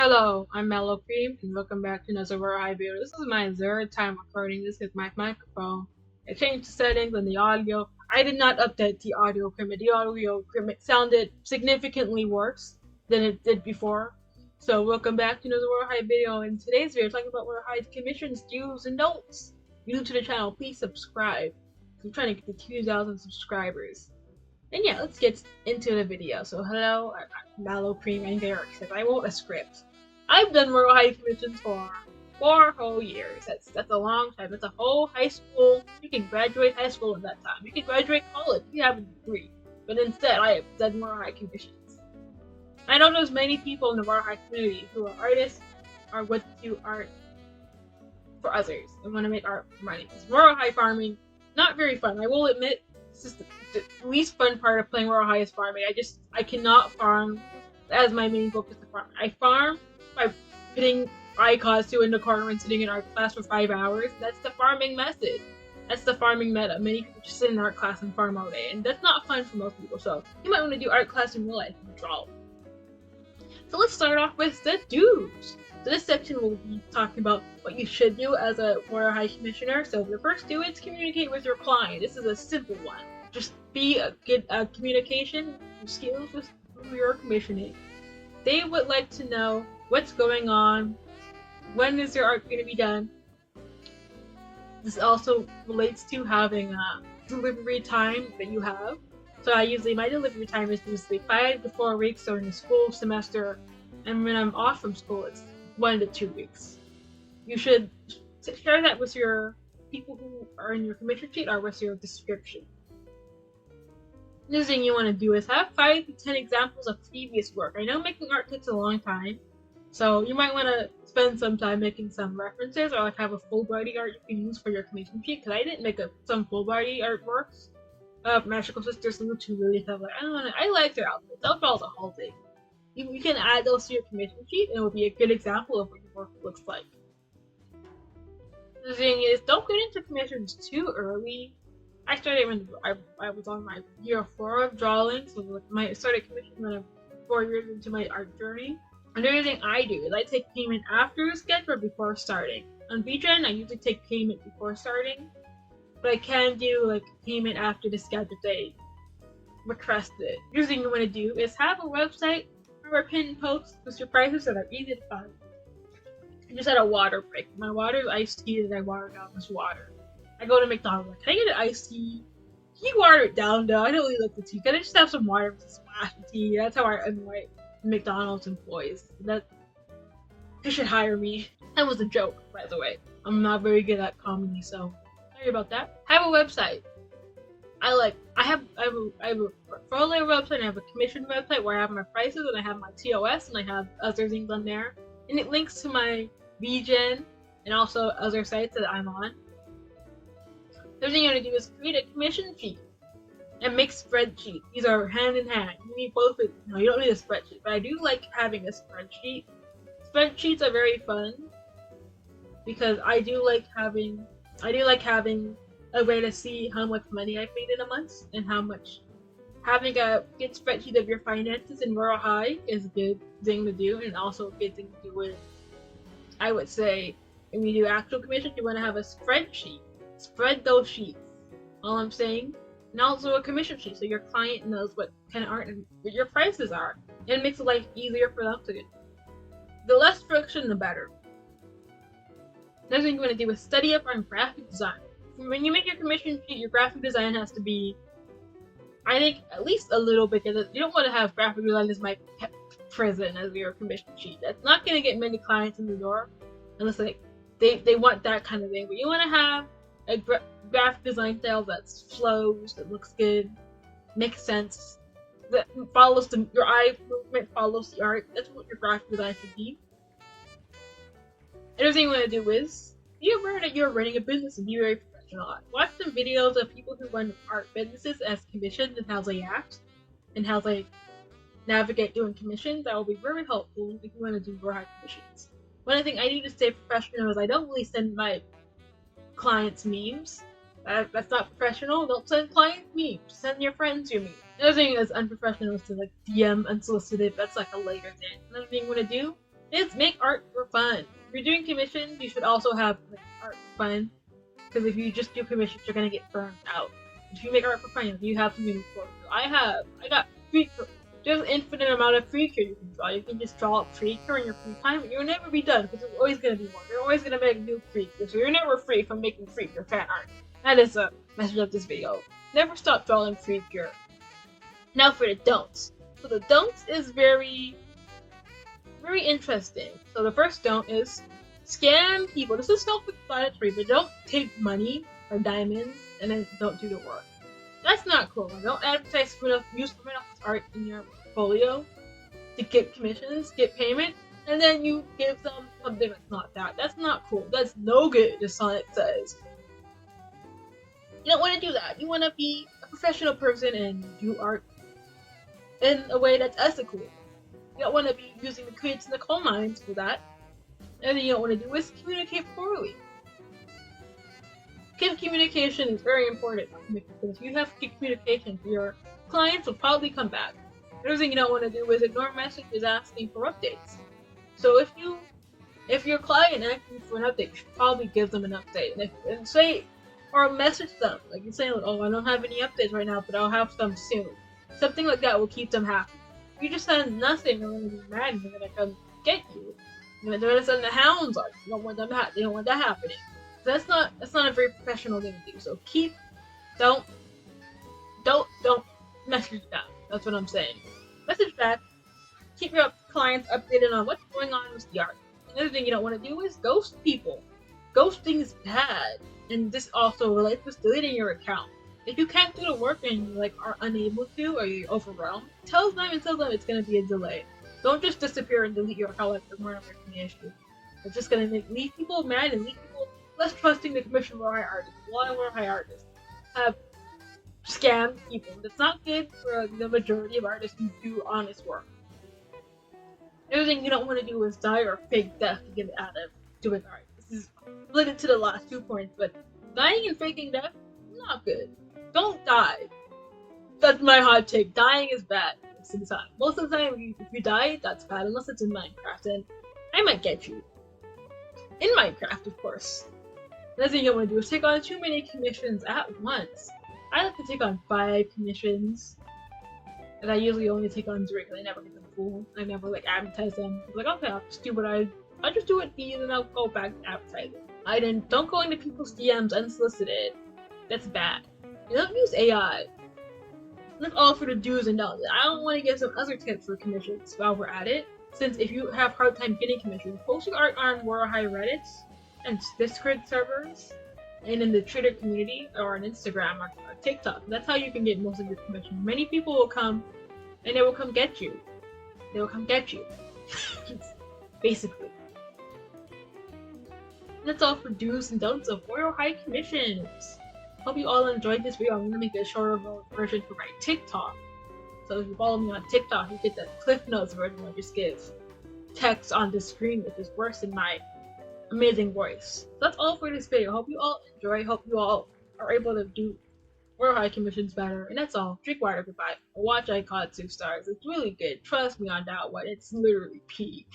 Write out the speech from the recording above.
Hello, I'm Mellow Cream, and welcome back to another Royale video. This is my third time recording this with my microphone. I changed the settings and the audio. I did not update the audio equipment. The audio equipment sounded significantly worse than it did before. So welcome back to another Royale video. In today's video, we're talking about Royale commissions, dues, and don'ts. If you're new to the channel, please subscribe. I'm trying to get to 2,000 subscribers. And yeah, let's get into the video. So hello, I'm Mallow Cream and Derek says I wrote a script. I've done Royal High commissions for 4 whole years. That's a long time. That's a whole high school. You can graduate high school in that time. You can graduate college. You have a degree. But instead, I have done Royal High commissions. I know there's many people in the Royal High community who are artists or want to do art for others and want to make art for money. Because Royal High farming, not very fun. I will admit, it's just the least fun part of playing Royal High is farming. I cannot farm as my main focus to farm. I farm by putting Icos in the corner and sitting in art class for 5 hours. That's the farming method. That's the farming meta. Many people just sit in art class and farm all day, and that's not fun for most people. So you might want to do art class in real life and draw. So let's start off with the do's. So this section will be talking about what you should do as a Royal High Commissioner. So the first do is communicate with your client. This is a simple one. Just be a good communication skills with who you're commissioning. They would like to know what's going on, when is your art going to be done. This also relates to having a delivery time that you have. So my delivery time is usually 5 to 4 weeks during the school semester, and when I'm off from school, it's 1 to 2 weeks. You should share that with your people who are in your commission sheet or with your description. Another thing you want to do is have 5 to 10 examples of previous work. I know making art takes a long time, so you might want to spend some time making some references or like have a full body art you can use for your commission sheet, because I didn't make some full body artworks of Magical Sisters Blue 2 really stuff. Like, I like their outfits. Overall, the whole thing. You can add those to your commission sheet, and it will be a good example of what your work looks like. The thing is, don't get into commissions too early. I started when I was on my year 4 of drawing, so I started commissioning when I'm 4 years into my art journey. Another thing I do is I take payment after a sketch or before starting. On VGen, I usually take payment before starting, but I can do like payment after the sketch if they request it. Another thing you want to do is have a website or a pinned post with your prices that are easy to find. I just had a water break. My water is iced tea that I water down with water. I go to McDonald's, like, can I get an iced tea? Can you water it down though? I don't really like the tea. Can I just have some water with a splash of tea? That's how I annoy McDonald's employees. They should hire me. That was a joke, by the way. I'm not very good at comedy, so sorry about that. I have a website. I have a portfolio website, and I have a commission website where I have my prices, and I have my TOS, and I have other things on there. And it links to my VGen and also other sites that I'm on. The other thing you want to do is create a commission sheet and make spreadsheets. These are hand in hand. You need both. No, you don't need a spreadsheet, but I do like having a spreadsheet. Spreadsheets are very fun because I do like having a way to see how much money I've made in a month and how much. Having a good spreadsheet of your finances in Royal High is a good thing to do, and also a good thing to do with, I would say, when you do actual commissions, you want to have a spreadsheet. Spread those sheets. All I'm saying. And also a commission sheet, so your client knows what kind of art and what your prices are. And it makes life easier for them to do. The less friction, the better. Another thing you want to do is study up on graphic design. When you make your commission sheet, your graphic design has to be, I think, at least a little bit, because you don't want to have graphic design as my prison as your commission sheet. That's not going to get many clients in the door, unless they want that kind of thing. But you want to have a graphic design style that flows, that looks good, makes sense, that follows your eye movement follows the art. That's what your graphic design should be. Another thing you want to do is be aware that you're running a business and be very professional. Watch some videos of people who run art businesses as commissioned and how they act and how they navigate doing commissions. That will be very helpful if you want to do more high commissions. One thing I do to stay professional is I don't really send my clients memes. That's not professional. Don't send clients memes. Send your friends your memes. Another thing that's unprofessional is to DM unsolicited. That's like a later thing. Another thing you want to do is make art for fun. If you're doing commissions, you should also have like art for fun. Because if you just do commissions, you're gonna get burned out. If you make art for fun, you have something to look forward to. I got free. There's an infinite amount of freaker you can draw. You can just draw up freaker in your free time, and you'll never be done because there's always gonna be more. They're always gonna make new freaker, so you're never free from making freaker fan art. That is a message of this video. Never stop drawing freaker. Now for the don'ts. So the don'ts is very interesting. So the first don't is scam people. This is self-explanatory, but don't take money or diamonds and then don't do the work. That's not cool. Don't advertise use someone else's art in your portfolio to get commissions, get payment, and then you give them something that's not that. That's not cool. That's no good, as Sonic says. You don't want to do that. You want to be a professional person and do art in a way that's ethical. You don't want to be using the crates and the coal mines for that. Everything you don't want to do is communicate poorly. Good communication is very important because if you have good communication, your clients will probably come back. Another thing you don't want to do is ignore messages asking for updates. So if your client asks you for an update, you should probably give them an update and say or message them like you say, oh, I don't have any updates right now, but I'll have some soon. Something like that will keep them happy. If you just send nothing, they're gonna be mad and they're gonna come get you. They're gonna send the hounds on you. You don't want them they don't want that happening. So that's not a very professional thing to do. So don't message back. That's what I'm saying. Message back. Keep your clients updated on what's going on with the art. Another thing you don't want to do is ghost people. Ghosting is bad, and this also relates with deleting your account. If you can't do the work and you are unable to, or you're overwhelmed, tell them it's gonna be a delay. Don't just disappear and delete your account like there's more of an issue. It's just gonna leave people mad and leave people less trusting the commission royale artists. A lot of royale artists have scammed people. That's not good for the majority of artists who do honest work. Another thing you don't want to do is die or fake death to get out of doing art. This is related to the last 2 points, but dying and faking death, not good. Don't die. That's my hot take. Dying is bad most of the time. Most of the time, if you die, that's bad, unless it's in Minecraft, and I might get you. In Minecraft, of course. Another thing you don't want to do is take on too many commissions at once. I like to take on 5 commissions, and I usually only take on 3 because I never get them full. I never advertise them. I'm like, okay, I'll just do what these, and I'll go back to advertising. Don't go into people's DMs unsolicited. That's bad. You don't use AI. That's all for the do's and don'ts. I don't want to give some other tips for commissions while we're at it. Since if you have a hard time getting commissions, post your art on World High Reddits and Discord servers, and in the Twitter community, or on Instagram or TikTok. That's how you can get most of your commissions. Many people will come, and they will come get you. They will come get you. Basically. That's all for do's and don'ts of Royal High Commissions. Hope you all enjoyed this video. I'm going to make a shorter version for my TikTok. So if you follow me on TikTok, you get the Cliff Notes version where I just give text on the screen, which is worse than my amazing voice. So that's all for this video. Hope you all enjoy. Hope you all are able to do Royal High Commissions better. And that's all. Drink water, goodbye. Watch I Caught 2 stars. It's really good. Trust me on that one. It's literally peak.